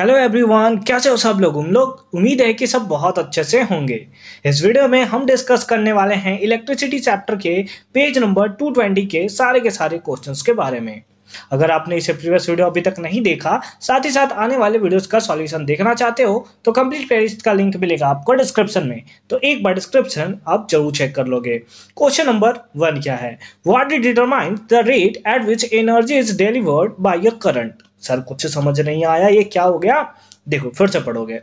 Hello everyone, कैसे हो सब लोग। उम्मीद है कि सब बहुत अच्छे से होंगे। इस वीडियो में हम डिस्कस करने वाले हैं इलेक्ट्रिसिटी चैप्टर के पेज नंबर 220 के सारे क्वेश्चंस के बारे में। अगर आपने इसे प्रीवियस वीडियो अभी तक नहीं देखा, साथ ही साथ आने वाले वीडियोस का सॉल्यूशन देखना चाहते हो तो कंप्लीट प्लेलिस्ट का लिंक मिलेगा आपको डिस्क्रिप्शन में, तो एक बार डिस्क्रिप्शन आप जरूर चेक कर लोगे। क्वेश्चन नंबर 1 क्या है? What determine the rate at which energy is delivered by a current. Sir कुछ समझ नहीं आया, ये क्या हो गया? देखो फिर से पढ़ोगे।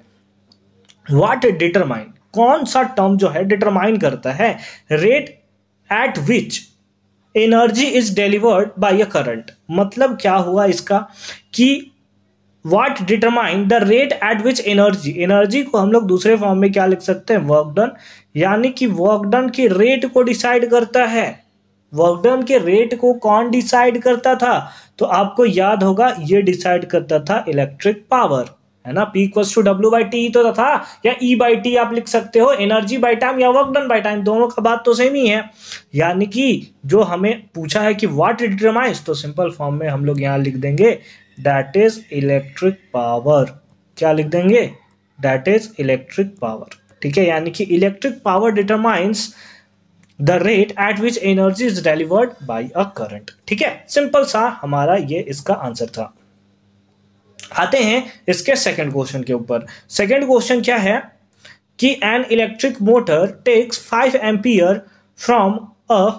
व्हाट डिटरमाइन, कौन सा टर्म जो है डिटरमाइन करता है rate at which energy is delivered by a current. मतलब क्या हुआ इसका कि what determine the rate at which energy को हम लोग दूसरे फॉर्म में क्या लिख सकते हैं? Work done. यानी कि वर्क डन के रेट को डिसाइड करता है। वर्क डन के रेट को कौन डिसाइड करता था? तो आपको याद होगा, ये डिसाइड करता था इलेक्ट्रिक पावर, है ना। P equals to W by T तो था, या E बाई टी आप लिख सकते हो। एनर्जी बाई टाइम या वर्क डन बाई टाइम, दोनों का बात तो सेम ही है। यानी कि जो हमें पूछा है कि व्हाट डिटरमाइंस, तो सिंपल फॉर्म में हम लोग यहां लिख देंगे दैट इज इलेक्ट्रिक पावर। क्या लिख देंगे? That is electric power. ठीक है, यानी कि electric power determines the rate at which energy is delivered by a current. ठीक है, सिंपल सा हमारा ये इसका आंसर था। आते हैं इसके सेकंड क्वेश्चन के ऊपर। सेकंड क्वेश्चन क्या है कि an electric motor takes 5 ampere from a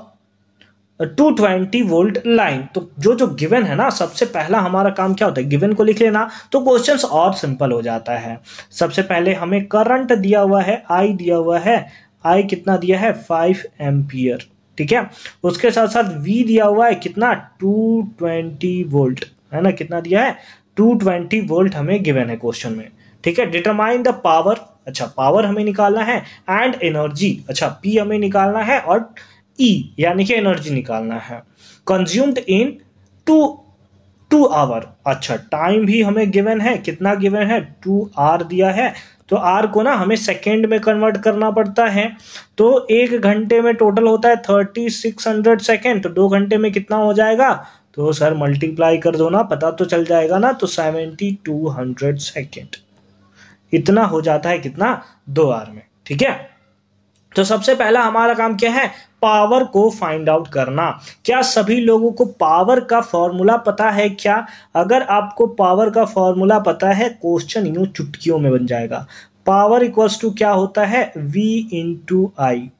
220 volt line. तो जो गिवन है ना, सबसे पहला हमारा काम क्या होता है? गिवन को लिख लेना, तो क्वेश्चंस और सिंपल हो जाता है। सबसे पहले हमें करंट दिया हुआ है, आई दिया हुआ है। आई कितना दिया है? 5 एम्पियर। ठीक है, उसके साथ साथ वी दिया हुआ है कितना? 220 वोल्ट, है ना। कितना दिया है? 220 वोल्ट हमें गिवन है क्वेश्चन में। ठीक है, डिटरमाइन द पावर, अच्छा पावर हमें निकालना है, एंड एनर्जी, अच्छा पी हमें निकालना है, और ई यानी कि एनर्जी निकालना है। कंज्यूम्ड इन 2 आवर, अच्छा टाइम भी हमें गिवन है। कितना गिवन है? 2 आवर दिया है। तो आर को ना हमें सेकेंड में कन्वर्ट करना पड़ता है। तो 1 घंटे में टोटल होता है 3600 सेकेंड। तो 2 घंटे में कितना हो जाएगा? तो सर मल्टीप्लाई कर दो ना, पता तो चल जाएगा ना। तो 7200 सेकेंड इतना हो जाता है कितना? 2 आवर में। ठीक है, तो सबसे पहला हमारा काम क्या है? पावर को फाइंड आउट करना। क्या सभी लोगों को पावर का फॉर्मूला पता है क्या? अगर आपको पावर का फॉर्मूला पता है, क्वेश्चन यूं चुटकियों में बन जाएगा। पावर इक्वल्स टू क्या होता है? V into I.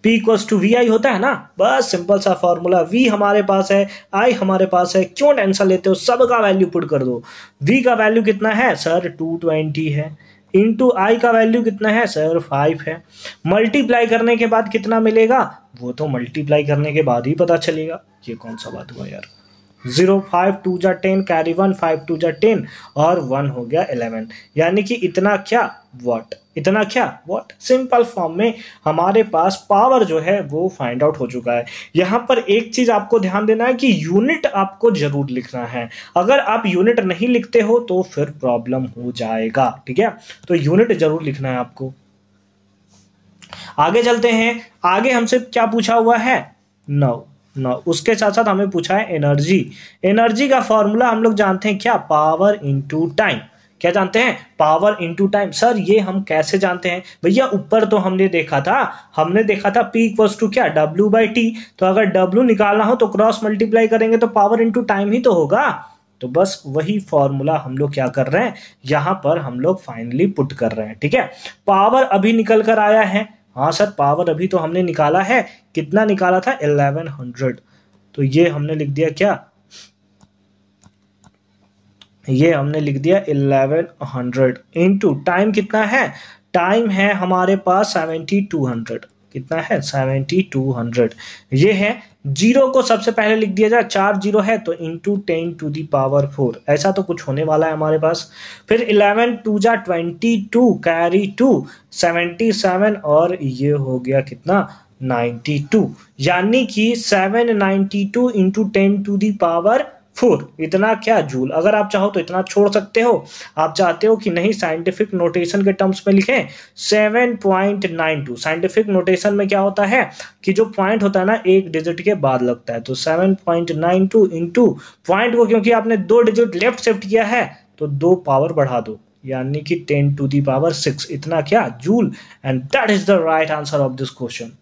P equals to V I होता है ना। बस सिंपल सा फॉर्मूला। V हमारे पास है, I हमारे पास है, क्यों टेंशन लेते हो? सबका वैल्यू पुट कर दो। V का वैल्यू कितना है सर? 220 है। इंटू आई का वैल्यू कितना है सर? 5 है। मल्टीप्लाई करने के बाद कितना मिलेगा? वो तो मल्टीप्लाई करने के बाद ही पता चलेगा। ये कौन सा बात हुआ यार? 0 5 2 जा 10, कैरी 1 5 2 जा 10, और 1 हो गया 11। यानी कि इतना क्या? वॉट। इतना क्या? वॉट। सिंपल फॉर्म में हमारे पास पावर जो है वो फाइंड आउट हो चुका है। यहां पर एक चीज आपको ध्यान देना है कि यूनिट आपको जरूर लिखना है। अगर आप यूनिट नहीं लिखते हो तो फिर प्रॉब्लम हो जाएगा। ठीक है, तो यूनिट जरूर लिखना है आपको। आगे चलते हैं। आगे हमसे क्या पूछा हुआ है? नो, उसके साथ साथ हमें पूछा है एनर्जी। एनर्जी का फॉर्मूला हम लोग जानते हैं क्या? Power into time. क्या जानते हैं? Power into time. सर ये हम कैसे जानते हैं भैया? ऊपर तो हमने देखा था P इक्वल्स टू क्या? W by T. तो अगर W निकालना हो तो क्रॉस मल्टीप्लाई करेंगे तो पावर इंटू टाइम ही तो होगा। तो बस वही फॉर्मूला हम लोग क्या कर रहे हैं, यहां पर हम लोग फाइनली पुट कर रहे हैं। ठीक है, पावर अभी निकल कर आया है। हाँ सर, पावर अभी तो हमने निकाला है। कितना निकाला था? 1100। तो ये हमने लिख दिया क्या? ये हमने लिख दिया 1100 इंटू टाइम कितना है? टाइम है हमारे पास 7200। कितना है? 7200। ये है। जीरो को सबसे पहले लिख दिया जाए, 4 जीरो है तो इंटू 10 टू दी पावर 4, ऐसा तो कुछ होने वाला है हमारे पास। फिर 11 2 जा 22, कैरी 2 77, और ये हो गया कितना? 92। यानी कि 792 इंटू 10 टू दी पावर 4। इतना क्या? जूल। अगर आप चाहो तो इतना छोड़ सकते हो। आप चाहते हो कि नहीं साइंटिफिक नोटेशन के टर्म्स में लिखें, 7.92। साइंटिफिक नोटेशन में क्या होता है कि जो पॉइंट होता है ना, एक डिजिट के बाद लगता है। तो 7.92 इंटू पॉइंट को, क्योंकि आपने 2 डिजिट लेफ्ट शिफ्ट किया है तो 2 पावर बढ़ा दो, यानी कि 10⁶ इतना क्या joule, and that is the right answer of this question.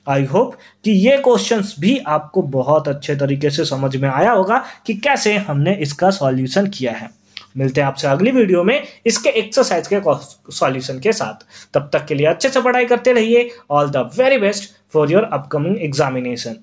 I hope कि ये क्वेश्चंस भी आपको बहुत अच्छे तरीके से समझ में आया होगा कि कैसे हमने इसका सॉल्यूशन किया है। मिलते हैं आपसे अगली वीडियो में इसके एक्सरसाइज के सॉल्यूशन के साथ। तब तक के लिए अच्छे से पढ़ाई करते रहिए। All the very best for your upcoming examination.